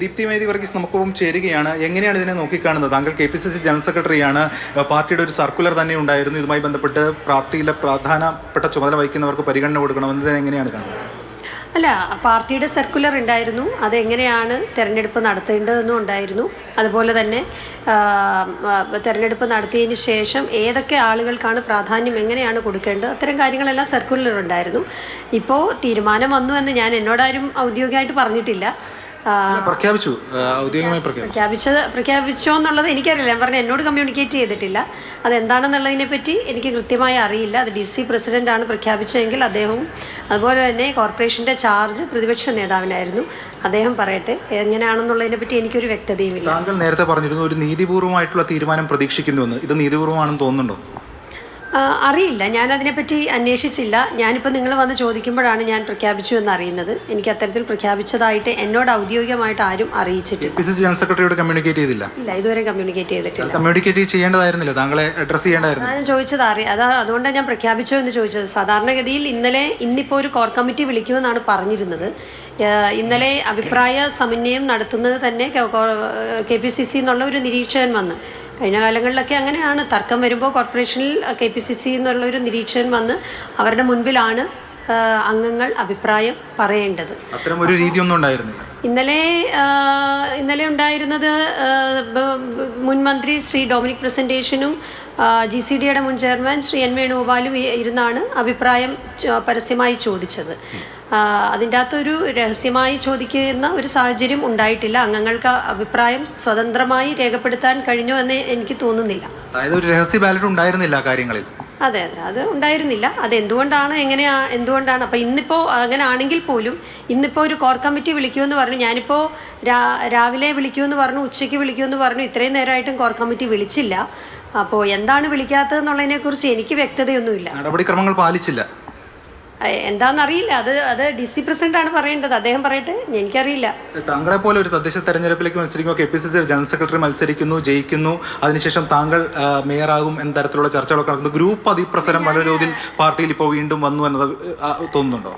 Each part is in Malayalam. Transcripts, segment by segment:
ദീപ്തി മേരി വർഗീസ് നമുക്കൊപ്പം ചേരുകയാണ്. എങ്ങനെയാണ് ഇതിനെ നോക്കിക്കാണുന്നത്? താങ്കൾ KPCC ജനറൽ സെക്രട്ടറിയാണ്. പാർട്ടിയുടെ ഒരു സർക്കുലർ തന്നെ ഉണ്ടായിരുന്നു. ഇതുമായി ബന്ധപ്പെട്ട് പാർട്ടിയിലെ പ്രധാനപ്പെട്ട ചുമതല വഹിക്കുന്നവർക്ക് പരിഗണന കൊടുക്കണമെന്നത് എങ്ങനെയാണ് കാണുന്നത്? അല്ല, പാർട്ടിയുടെ സർക്കുലർ ഉണ്ടായിരുന്നു. അതെങ്ങനെയാണ് തെരഞ്ഞെടുപ്പ് നടത്തേണ്ടതെന്നും ഉണ്ടായിരുന്നു. അതുപോലെ തന്നെ തെരഞ്ഞെടുപ്പ് നടത്തിയതിന് ശേഷം ഏതൊക്കെ ആളുകൾക്കാണ് പ്രാധാന്യം എങ്ങനെയാണ് കൊടുക്കേണ്ടത്, അത്തരം കാര്യങ്ങളെല്ലാം സർക്കുലർ ഉണ്ടായിരുന്നു. ഇപ്പോൾ തീരുമാനം വന്നു എന്ന് എന്നോടാരും ഔദ്യോഗികമായിട്ട് പറഞ്ഞിട്ടില്ല. പ്രഖ്യാപിച്ചോ എന്നുള്ളത് എനിക്കറിയില്ല. ഞാൻ പറഞ്ഞ എന്നോട് കമ്മ്യൂണിക്കേറ്റ് ചെയ്തിട്ടില്ല. അതെന്താണെന്നുള്ളതിനെ പറ്റി എനിക്ക് കൃത്യമായി അറിയില്ല. അത് DC പ്രസിഡന്റാണ് പ്രഖ്യാപിച്ചതെങ്കിൽ അദ്ദേഹവും, അതുപോലെ തന്നെ കോർപ്പറേഷന്റെ ചാർജ് പ്രതിപക്ഷ നേതാവിനായിരുന്നു. അദ്ദേഹം പറയട്ടെ എങ്ങനെയാണെന്നുള്ളതിനെ പറ്റി എനിക്കൊരു വ്യക്തതയുമില്ല. താങ്കൾ നേരത്തെ പറഞ്ഞിരുന്നു ഒരു നീതിപൂർവമായിട്ടുള്ള തീരുമാനം പ്രതീക്ഷിക്കുന്നുവെന്ന്. ഇത് നീതിപൂർവമാണെന്ന് തോന്നുന്നുണ്ടോ? അറിയില്ല, ഞാനതിനെപ്പറ്റി അന്വേഷിച്ചില്ല. ഞാനിപ്പോൾ നിങ്ങൾ വന്ന് ചോദിക്കുമ്പോഴാണ് ഞാൻ പ്രഖ്യാപിച്ചു എന്ന് അറിയുന്നത്. എനിക്ക് അത്തരത്തിൽ പ്രഖ്യാപിച്ചതായിട്ട് എന്നോട് ഔദ്യോഗികമായിട്ട് ആരും അറിയിച്ചിട്ടില്ല. ജനറൽ സെക്രട്ടറിയോട് കമ്മ്യൂണിക്കേറ്റ് ചെയ്തില്ല? ഇല്ല, ഇതുവരെ കമ്മ്യൂണിക്കേറ്റ് ചെയ്തിട്ടില്ല. കമ്മ്യൂണിക്കേറ്റ് ചെയ്യേണ്ടതായിരുന്നില്ല, താങ്കളെ അഡ്രസ് ചെയ്യേണ്ടതായിരുന്നു. ഞാൻ ചോദിച്ചത് അതുകൊണ്ടാണ് ഞാൻ പ്രഖ്യാപിച്ചോ എന്ന് ചോദിച്ചത്. സാധാരണഗതിയിൽ ഇന്നിപ്പോൾ ഒരു കോർ കമ്മിറ്റി വിളിക്കുമെന്നാണ് പറഞ്ഞിരുന്നത്. ഇന്നലെ അഭിപ്രായ സമന്വയം നടത്തുന്നത് തന്നെ KPCC എന്നുള്ള ഒരു നിരീക്ഷകൻ വന്ന്, കഴിഞ്ഞ കാലങ്ങളിലൊക്കെ അങ്ങനെയാണ്, തർക്കം വരുമ്പോൾ കോർപ്പറേഷനിൽ KPCC എന്നുള്ള ഒരു നിരീക്ഷകൻ വന്ന് അവരുടെ മുൻപിലാണ് അംഗങ്ങൾ അഭിപ്രായം പറയേണ്ടത്. അത്തരമൊരു രീതിയൊന്നും ഉണ്ടായിരുന്നില്ല. ഇന്നലെ ഉണ്ടായിരുന്നത് മുൻ മന്ത്രി ശ്രീ ഡൊമിനിക് പ്രസന്റേഷനും GCDയുടെ മുൻ ചെയർമാൻ ശ്രീ N വേണുഗോപാലും ഇരുന്നാണ് അഭിപ്രായം പരസ്യമായി ചോദിച്ചത്. അതിൻ്റെ അകത്തൊരു രഹസ്യമായി ചോദിക്കുന്ന ഒരു സാഹചര്യം ഉണ്ടായിട്ടില്ല. അംഗങ്ങൾക്ക് അഭിപ്രായം സ്വതന്ത്രമായി രേഖപ്പെടുത്താൻ കഴിഞ്ഞു എന്ന് എനിക്ക് തോന്നുന്നില്ല. അതായത് ഒരു രഹസ്യ ബാലറ്റ് ഉണ്ടായിരുന്നില്ല കാര്യങ്ങളിൽ. അതെ, അത് ഉണ്ടായിരുന്നില്ല. അതെന്തുകൊണ്ടാണ്, എന്തുകൊണ്ടാണ്? അപ്പോൾ ഇന്നിപ്പോൾ അങ്ങനെ ആണെങ്കിൽ പോലും ഇന്നിപ്പോൾ ഒരു കോർ കമ്മിറ്റി വിളിക്കുമെന്ന് പറഞ്ഞു. ഞാനിപ്പോൾ രാവിലെ വിളിക്കുമെന്ന് പറഞ്ഞു, ഉച്ചയ്ക്ക് വിളിക്കുമെന്ന് പറഞ്ഞു. ഇത്രയും നേരമായിട്ടും കോർ കമ്മിറ്റി വിളിച്ചില്ല. അപ്പോൾ എന്താണ് വിളിക്കാത്തതെന്നുള്ളതിനെക്കുറിച്ച് എനിക്ക് വ്യക്തതയൊന്നുമില്ല. നടപടിക്രമങ്ങൾ പാലിച്ചില്ല എന്താണെന്നറിയില്ല. അത് DC പ്രസിഡന്റാണ് പറയേണ്ടത്. അദ്ദേഹം പറയട്ടെ, എനിക്കറിയില്ല. താങ്കളെ പോലെ ഒരു തദ്ദേശ തെരഞ്ഞെടുപ്പിലേക്ക് മത്സരിക്കുമ്പോൾ KPCC ജനറൽ സെക്രട്ടറി മത്സരിക്കുന്നു, ജയിക്കുന്നു, അതിനുശേഷം താങ്കൾ മേയറാകും എന്ന തരത്തിലുള്ള ചർച്ചകളൊക്കെ നടക്കുന്നു. ഗ്രൂപ്പ് അതിപ്രസരം വളരെ തോതിൽ പാർട്ടിയിൽ ഇപ്പോൾ വീണ്ടും വന്നു എന്നത് തോന്നുന്നുണ്ടോ?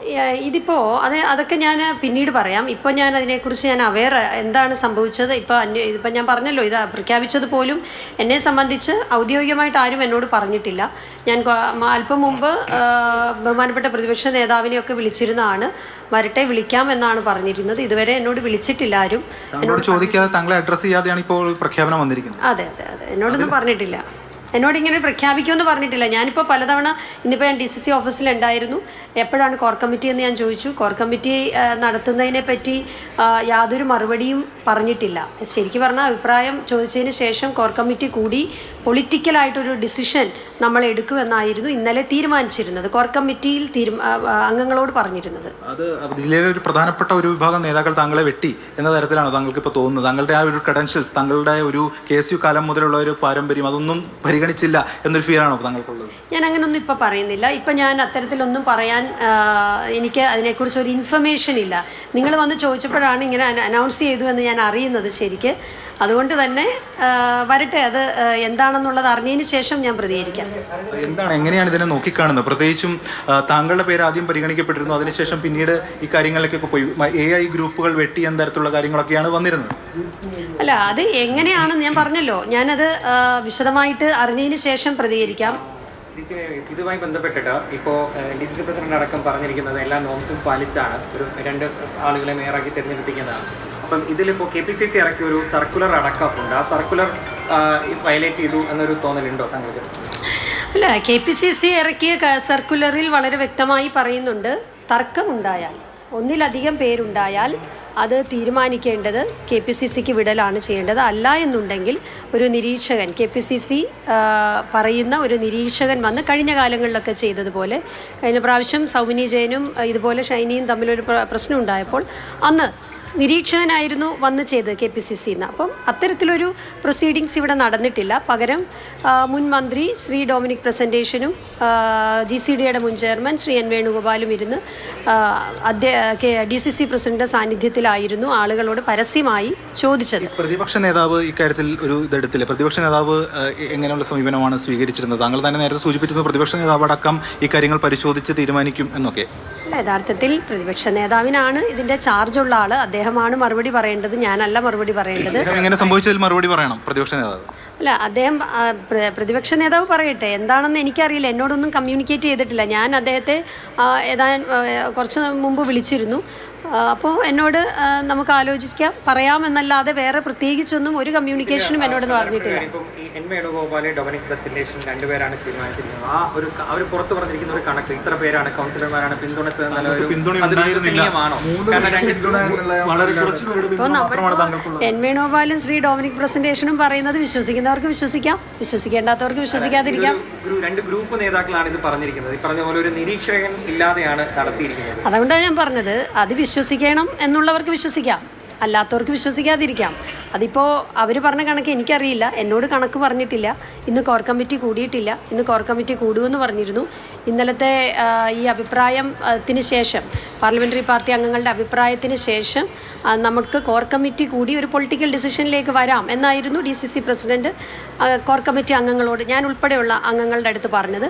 ഇതിപ്പോൾ അതൊക്കെ ഞാൻ പിന്നീട് പറയാം. ഇപ്പോൾ ഞാൻ അതിനെക്കുറിച്ച് അവെയർ എന്താണ് സംഭവിച്ചത് ഇപ്പം ഞാൻ പറഞ്ഞല്ലോ, ഇത് പ്രഖ്യാപിച്ചത് പോലും എന്നെ സംബന്ധിച്ച് ഔദ്യോഗികമായിട്ട് ആരും എന്നോട് പറഞ്ഞിട്ടില്ല. ഞാൻ അല്പം മുമ്പ് ബഹുമാനപ്പെട്ട പ്രതിപക്ഷ നേതാവിനെയൊക്കെ വിളിച്ചിരുന്നതാണ്. വരട്ടെ, വിളിക്കാം എന്നാണ് പറഞ്ഞിരുന്നത്. ഇതുവരെ എന്നോട് വിളിച്ചിട്ടില്ല ആരും. എന്നോട് ചോദിക്കാതെ താങ്കളെ അഡ്രസ് ചെയ്യാതെയാണ് ഇപ്പോൾ പ്രഖ്യാപനം വന്നിരിക്കുന്നത്. അതെ, എന്നോടൊന്നും പറഞ്ഞിട്ടില്ല. എന്നോട് ഇങ്ങനെ പ്രഖ്യാപിക്കുമെന്ന് പറഞ്ഞിട്ടില്ല. ഞാനിപ്പോൾ പലതവണ ഇന്നിപ്പോൾ ഞാൻ DCC ഓഫീസിലുണ്ടായിരുന്നു. എപ്പോഴാണ് കോർ കമ്മിറ്റി എന്ന് ഞാൻ ചോദിച്ചു. കോർ കമ്മിറ്റി നടത്തുന്നതിനെ പറ്റി യാതൊരു മറുപടിയും പറഞ്ഞിട്ടില്ല. ശരിക്കും പറഞ്ഞാൽ അഭിപ്രായം ചോദിച്ചതിന് ശേഷം കോർ കമ്മിറ്റി കൂടി പൊളിറ്റിക്കലായിട്ടൊരു ഡിസിഷൻ നമ്മൾ എടുക്കുമെന്നായിരുന്നു ഇന്നലെ തീരുമാനിച്ചിരുന്നത്. കോർ കമ്മിറ്റിയിൽ അംഗങ്ങളോട് പറഞ്ഞിരുന്നത്. അത് ജില്ലയിലെ ഒരു പ്രധാനപ്പെട്ട ഒരു വിഭാഗം നേതാക്കൾ താങ്കളെ വെട്ടി എന്ന തരത്തിലാണോ താങ്കൾക്ക് ഇപ്പോൾ തോന്നുന്നത്? താങ്കളുടെ ആ ഒരു ക്രെഡൻഷ്യൽസ്, താങ്കളുടെ ഒരു KSU കാലം മുതലുള്ള ഒരു പാരമ്പര്യം, അതൊന്നും പരിഗണിച്ചില്ല എന്നൊരു ഫീലാണോ താങ്കൾക്കുള്ളത്? ഞാൻ അങ്ങനൊന്നും ഇപ്പം പറയുന്നില്ല. ഇപ്പം ഞാൻ അത്തരത്തിലൊന്നും പറയാൻ എനിക്ക് അതിനെക്കുറിച്ച് ഒരു ഇൻഫർമേഷൻ ഇല്ല. നിങ്ങൾ വന്ന് ചോദിച്ചപ്പോഴാണ് ഇങ്ങനെ അനൗൺസ് ചെയ്തു എന്ന് ഞാൻ അറിയുന്നത് ശരിക്ക്. അതുകൊണ്ട് തന്നെ വരട്ടെ, അത് എന്താണെന്നുള്ളത് അറിഞ്ഞതിന് ശേഷം ഞാൻ പ്രതികരിക്കാം. എങ്ങനെയാണ് ഇതിനെ നോക്കിക്കാണുന്നത്? പ്രത്യേകിച്ചും താങ്കളുടെ പേര് ആദ്യം പരിഗണിക്കപ്പെട്ടിരുന്നു, അതിനുശേഷം പിന്നീട് ഈ കാര്യങ്ങളിലേക്കൊക്കെ പോയി AI ഗ്രൂപ്പുകൾ വെട്ടി എന്ന തരത്തിലുള്ള കാര്യങ്ങളൊക്കെയാണ് വന്നിരുന്നത്. അല്ല, അത് എങ്ങനെയാണെന്ന് ഞാൻ പറഞ്ഞല്ലോ. ഞാനത് വിശദമായിട്ട് അറിഞ്ഞതിന് ശേഷം പ്രതികരിക്കാം. ഇതുമായി ബന്ധപ്പെട്ടിട്ട് ഇപ്പോൾ DCC പ്രസിഡന്റ് അടക്കം പറഞ്ഞിരിക്കുന്നത് എല്ലാ നോംസും പാലിച്ചാണ് ഒരു 2 ആളുകളെ മേയറാക്കി തിരഞ്ഞെടുപ്പിക്കുന്നതാണ്. അപ്പം ഇതിലിപ്പോൾ KPCC ഇറക്കിയ ഒരു സർക്കുലർ അടക്കമുണ്ട്. ആ സർക്കുലർ വയലേറ്റ് ചെയ്തു എന്നൊരു തോന്നലുണ്ടോ താങ്കൾക്ക്? അല്ല, KPCC ഇറക്കിയ സർക്കുലറിൽ വളരെ വ്യക്തമായി പറയുന്നുണ്ട്, തർക്കമുണ്ടായാൽ, ഒന്നിലധികം പേരുണ്ടായാൽ അത് തീരുമാനിക്കേണ്ടത് KPCCക്ക് വിടലാണ് ചെയ്യേണ്ടത്. അല്ല എന്നുണ്ടെങ്കിൽ ഒരു നിരീക്ഷകൻ, KPCC പറയുന്ന ഒരു നിരീക്ഷകൻ വന്ന് കഴിഞ്ഞ കാലങ്ങളിലൊക്കെ ചെയ്തതുപോലെ, കഴിഞ്ഞ പ്രാവശ്യം സൗമിനി ജയനും ഇതുപോലെ ഷൈനിയും തമ്മിലൊരു പ്രശ്നം ഉണ്ടായപ്പോൾ അന്ന് നിരീക്ഷകനായിരുന്നു വന്ന് ചെയ്തത് KPCC-ന്ന്. അപ്പം അത്തരത്തിലൊരു പ്രൊസീഡിങ്സ് ഇവിടെ നടന്നിട്ടില്ല. പകരം മുൻ മന്ത്രി ശ്രീ ഡൊമിനിക് പ്രസന്റേഷനും GCDയുടെ മുൻ ചെയർമാൻ ശ്രീ N വേണുഗോപാലും ഇരുന്ന് DCC പ്രസിഡന്റ് സാന്നിധ്യത്തിലായിരുന്നു ആളുകളോട് പരസ്യമായി ചോദിച്ചത്. പ്രതിപക്ഷ നേതാവ് ഇക്കാര്യത്തിൽ ഒരു ഇതെടുത്തില്ല. പ്രതിപക്ഷ നേതാവ് എങ്ങനെയുള്ള സമീപനമാണ് സ്വീകരിച്ചിരുന്നത്? താങ്കൾ തന്നെ നേരത്തെ സൂചിപ്പിച്ചിരുന്നു പ്രതിപക്ഷ നേതാവ് അടക്കം ഇക്കാര്യങ്ങൾ പരിശോധിച്ച് തീരുമാനിക്കും എന്നൊക്കെ. അല്ല, യഥാർത്ഥത്തിൽ പ്രതിപക്ഷ നേതാവിനാണ് ഇതിന്റെ ചാർജുള്ള ആള്. അദ്ദേഹമാണ് മറുപടി പറയേണ്ടത്, ഞാനല്ല മറുപടി പറയേണ്ടത്. ഇങ്ങനെ സംഭവിച്ചതിൽ മറുപടി പറയണം പ്രതിപക്ഷ നേതാവ്. അല്ല, അദ്ദേഹം പ്രതിപക്ഷ നേതാവ് പറയട്ടെ. എന്താണെന്ന് എനിക്കറിയില്ല, എന്നോടൊന്നും കമ്മ്യൂണിക്കേറ്റ് ചെയ്തിട്ടില്ല. ഞാൻ അദ്ദേഹത്തെ കുറച്ച് മുമ്പ് വിളിച്ചിരുന്നു. അപ്പോൾ എന്നോട് നമുക്ക് ആലോചിക്കാം, പറയാമെന്നല്ലാതെ വേറെ പ്രത്യേകിച്ചൊന്നും ഒരു കമ്മ്യൂണിക്കേഷനും എന്നോട് പറഞ്ഞിട്ടില്ല. ഇപ്പം ഈ എൻ വേണുഗോപാൽ, ഡൊമിനിക് പ്രസന്റേഷൻ രണ്ടുപേരാണ് തീരുമാനിച്ചിരിക്കുന്നത്. ആ ഒരു പുറത്ത് പറഞ്ഞിരിക്കുന്ന ഒരു കണക്ക്, ഇത്ര പേരാണ് കൗൺസിലർമാരാണ് പിന്തുണച്ചതെന്നുള്ള എൻ വേണുഗോപാലും ശ്രീ ഡൊമിനിക് പ്രസന്റേഷനും പറയുന്നത് വിശ്വസിക്കുന്നവർക്ക് വിശ്വസിക്കാം, വിശ്വസിക്കേണ്ടാത്തവർക്ക് വിശ്വസിക്കാതിരിക്കാം. രണ്ട് ഗ്രൂപ്പ് നേതാക്കളാണ് ഇത് പറഞ്ഞിരിക്കുന്നത്. ഈ പറഞ്ഞ പോലെ ഒരു നിരീക്ഷകൻ ഇല്ലാതെയാണ് നടത്തിയിരിക്കുന്നത്. അതുകൊണ്ടാണ് ഞാൻ പറഞ്ഞത്, അത് വിശ്വസിക്കണം എന്നുള്ളവർക്ക് വിശ്വസിക്കാം, അല്ലാത്തവർക്ക് വിശ്വസിക്കാതിരിക്കാം. അതിപ്പോൾ അവർ പറഞ്ഞ കണക്ക് എനിക്കറിയില്ല, എന്നോട് കണക്ക് പറഞ്ഞിട്ടില്ല. ഇന്ന് കോർ കമ്മിറ്റി കൂടിയിട്ടില്ല. ഇന്ന് കോർ കമ്മിറ്റി കൂടുമെന്ന് പറഞ്ഞിരുന്നു. ഇന്നലത്തെ ഈ അഭിപ്രായത്തിന് ശേഷം, പാർലമെൻ്ററി പാർട്ടി അംഗങ്ങളുടെ അഭിപ്രായത്തിന് ശേഷം നമുക്ക് കോർ കമ്മിറ്റി കൂടി ഒരു പൊളിറ്റിക്കൽ ഡിസിഷനിലേക്ക് വരാം എന്നായിരുന്നു DCC പ്രസിഡന്റ് കോർ കമ്മിറ്റി അംഗങ്ങളോട്, ഞാൻ ഉൾപ്പെടെയുള്ള അംഗങ്ങളുടെ അടുത്ത് പറഞ്ഞത്.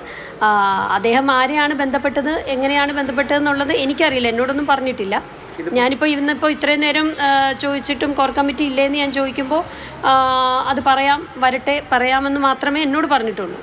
അദ്ദേഹം ആരെയാണ് ബന്ധപ്പെട്ടത്, എങ്ങനെയാണ് ബന്ധപ്പെട്ടതെന്നുള്ളത് എനിക്കറിയില്ല, എന്നോടൊന്നും പറഞ്ഞിട്ടില്ല. ഞാനിപ്പോൾ ഇന്നിപ്പോൾ ഇത്രയും നേരം ചോദിച്ചിട്ടും കോർ കമ്മിറ്റി ഇല്ലേന്ന് ഞാൻ ചോദിക്കുമ്പോൾ അത് പറയാമെന്ന് മാത്രമേ എന്നോട് പറഞ്ഞിട്ടുള്ളൂ.